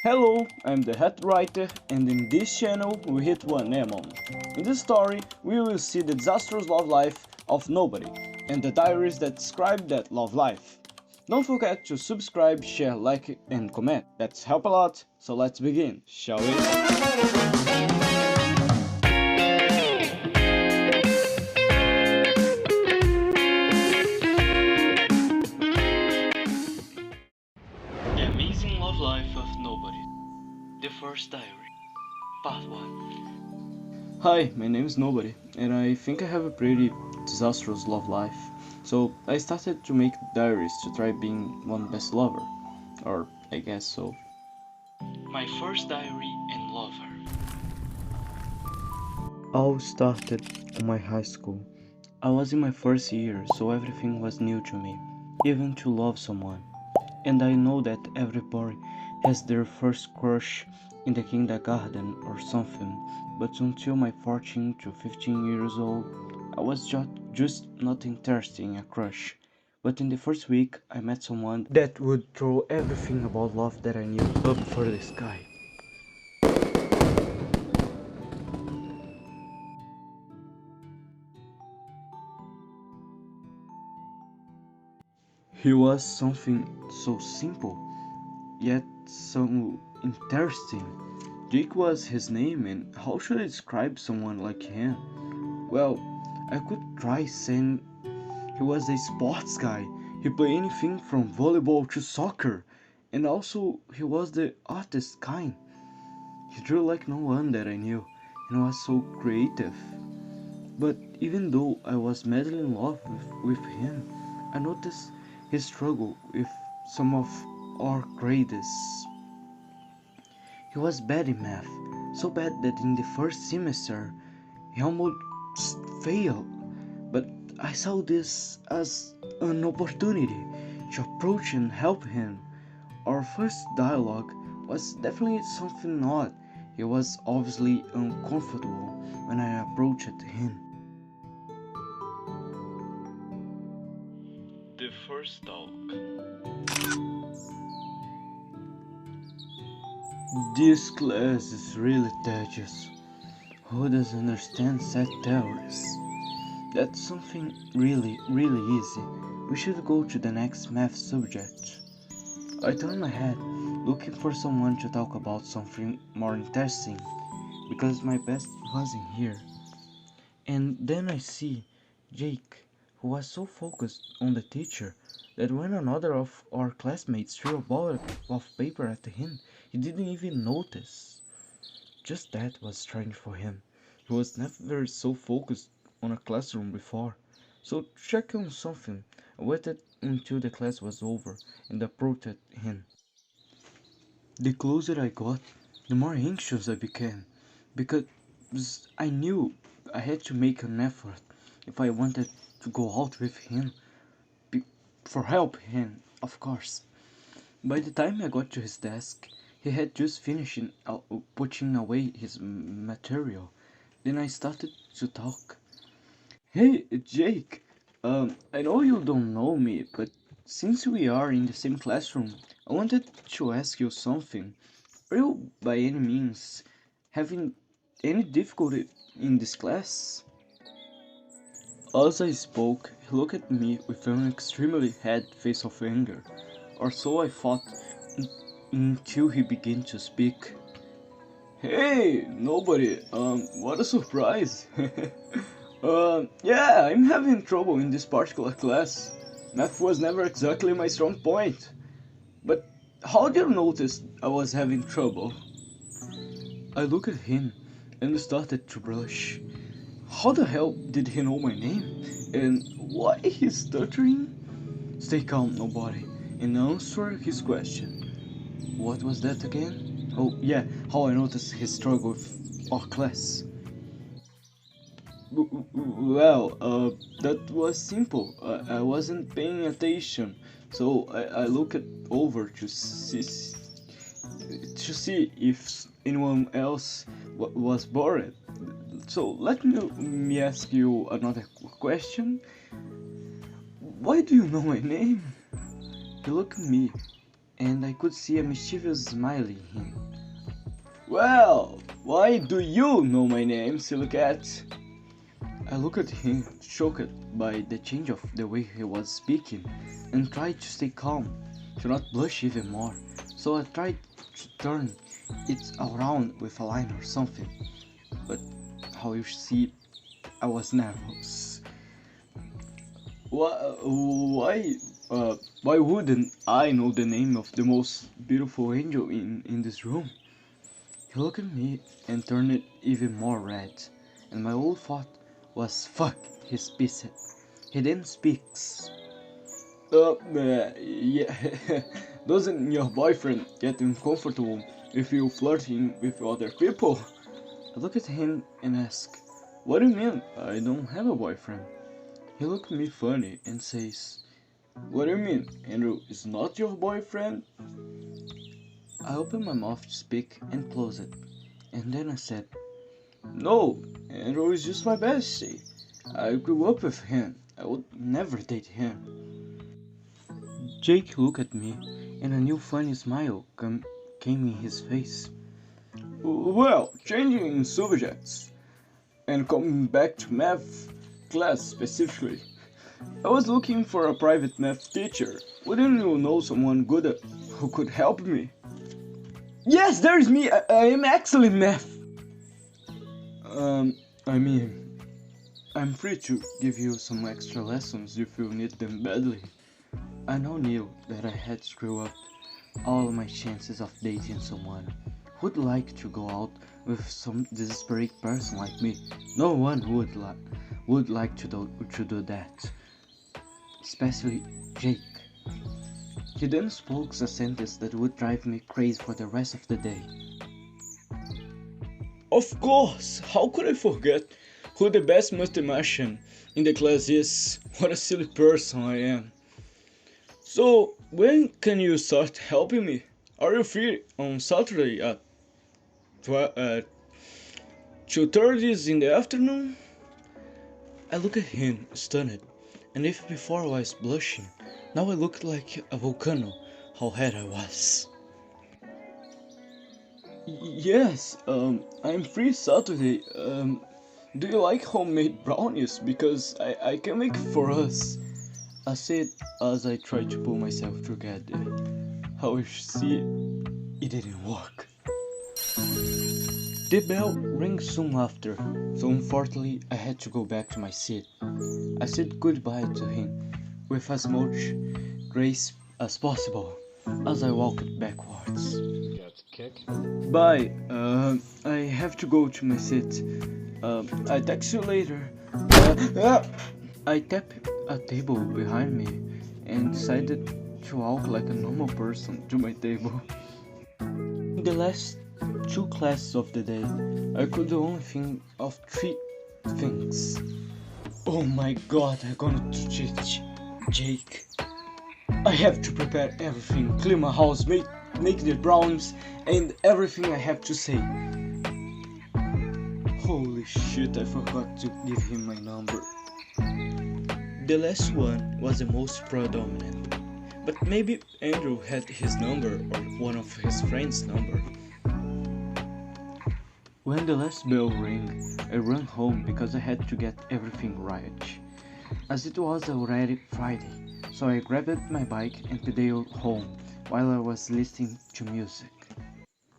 Hello, I'm the head writer, and in this channel we hit one lemon. In this story, we will see the disastrous love life of nobody, and the diaries that describe that love life. Don't forget to subscribe, share, like, and comment. That's help a lot, so let's begin, shall we? The Amazing Love Life of Nobody. The First Diary. Part 1. Hi, my name is Nobody, and I think I have a pretty disastrous love life. So I started to make diaries to try being one best lover. Or I guess so. My first diary and lover. All started in my high school. I was in my first year, so everything was new to me, even to love someone. And I know that every boy has their first crush in the kindergarten or something, but until my 14 to 15 years old, I was just not interested in a crush. But in the first week, I met someone that would throw everything about love that I knew up for the sky. He was something so simple, yet so interesting. Jake was his name, and how should I describe someone like him? Well, I could try saying he was a sports guy. He played anything from volleyball to soccer, and also he was the artist kind. He drew like no one that I knew, and was so creative. But even though I was madly in love with him, I noticed his struggle with some of our grades. He was bad in math, so bad that in the first semester he almost failed. But I saw this as an opportunity to approach and help him. Our first dialogue was definitely something odd. He was obviously uncomfortable when I approached him. The first talk. This class is really tedious. Who doesn't understand set theories? That's something really easy. We should go to the next math subject. I turned my head, looking for someone to talk about something more interesting, because my best wasn't here. And then I see Jake, who was so focused on the teacher that when another of our classmates threw a ball of paper at him, he didn't even notice. Just that was strange for him. He was never so focused on a classroom before. So to check on something, I waited until the class was over and approached him. The closer I got, the more anxious I became, because I knew I had to make an effort if I wanted to go out with him, for help him, of course. By the time I got to his desk, he had just finished putting away his material. Then I started to talk. Hey, Jake, I know you don't know me, but since we are in the same classroom, I wanted to ask you something. Are you, by any means, having any difficulty in this class? As I spoke, he looked at me with an extremely red face of anger, or so I thought until he began to speak. Hey, nobody, what a surprise! Yeah, I'm having trouble in this particular class. Math was never exactly my strong point. But how did you notice I was having trouble? I looked at him and started to blush. How the hell did he know my name? And why he's stuttering? Stay calm, nobody, and answer his question. What was that again? Oh yeah, how I noticed his struggle with our class. Well, that was simple. I wasn't paying attention, so I looked over to see if anyone else was bored. So let me ask you another question. Why do you know my name? He looked at me and I could see a mischievous smile in him. "Well, why do you know my name, silly cat?" I looked at him, shocked by the change of the way he was speaking, and tried to stay calm, to not blush even more, so I tried to turn it around with a line or something, but how you see, I was nervous. Why wouldn't I know the name of the most beautiful angel in this room? He looked at me and turned it even more red, and my whole thought was, fuck, he's pissed. He then speaks. Yeah, doesn't your boyfriend get uncomfortable if you flirting with other people? I look at him and ask, what do you mean? I don't have a boyfriend. He looked at me funny and says, what do you mean? Andrew is not your boyfriend? I opened my mouth to speak and closed it, and then I said, no, Andrew is just my bestie. I grew up with him. I would never date him. Jake looked at me, and a new funny smile came in his face. Well, changing subjects, and coming back to math class specifically, I was looking for a private math teacher. Wouldn't you know someone good who could help me? Yes, there's me. I am excellent in math. I'm free to give you some extra lessons if you need them badly. I now knew that I had screwed up all my chances of dating someone who'd like to go out with some desperate person like me. No one would like to do that, especially Jake. He then spoke a sentence that would drive me crazy for the rest of the day. Of course, how could I forget who the best mathematician in the class is? What a silly person I am. So, when can you start helping me? Are you free on Saturday at 2:30 in the afternoon? I looked at him, stunned, and if before I was blushing, now I looked like a volcano, how red I was. Yes, I'm free Saturday. Do you like homemade brownies? Because I can make it for us. I said as I tried to pull myself together. How you see, it didn't work. The bell rang soon after, so unfortunately I had to go back to my seat. I said goodbye to him with as much grace as possible as I walked backwards. Bye, I have to go to my seat. I text you later. I tapped a table behind me and decided to walk like a normal person to my table. In the last 2 classes of the day, I could only think of 3 things. Oh my god, I'm gonna cheat Jake. I have to prepare everything, clean my house, make the brownies, and everything I have to say. Holy shit, I forgot to give him my number. The last one was the most predominant, but maybe Andrew had his number or one of his friends' number. When the last bell rang, I ran home because I had to get everything right, as it was already Friday, so I grabbed my bike and pedaled home while I was listening to music.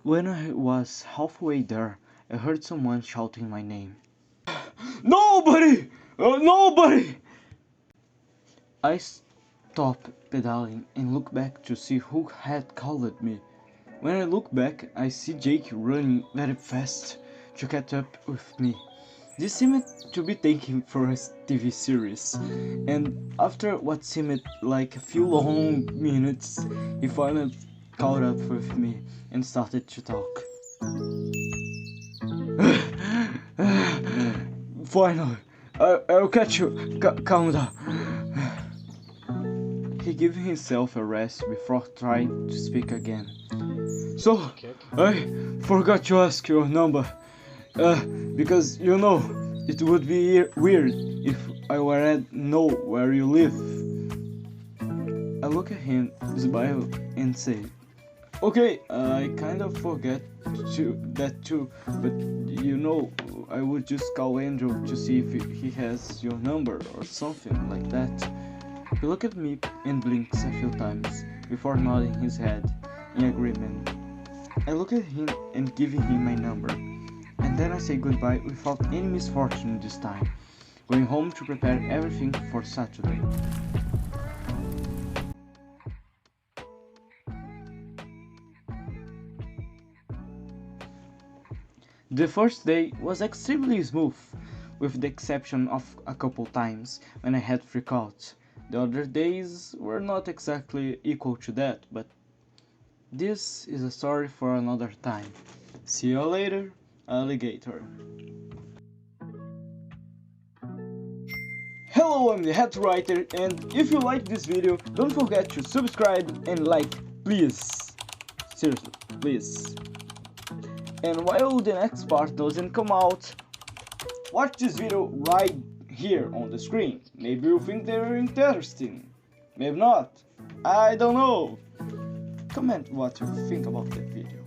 When I was halfway there, I heard someone shouting my name. Nobody! Nobody! I stopped pedaling and looked back to see who had called me. When I look back, I see Jake running very fast to catch up with me. This seemed to be taken for a TV series, and after what seemed like a few long minutes, he finally caught up with me and started to talk. Finally, I'll catch you. Calm down. He gave himself a rest before trying to speak again. So, I forgot to ask your number. Because, you know, it would be weird if I were to know where you live. I look at him, smile, and say, "Okay, I kind of forget that too, but you know, I would just call Andrew to see if he has your number or something like that." He looked at me and blinks a few times before nodding his head in agreement. I look at him and give him my number, and then I say goodbye without any misfortune this time, going home to prepare everything for Saturday. The first day was extremely smooth, with the exception of a couple times when I had freakouts. The other days were not exactly equal to that, but this is a story for another time. See you later, alligator. Hello, I'm the Head Writer, and if you like this video, don't forget to subscribe and like, please. Seriously, please. And while the next part doesn't come out, watch this video right here on the screen. Maybe you think they're interesting. Maybe not. I don't know. Comment what you think about that video.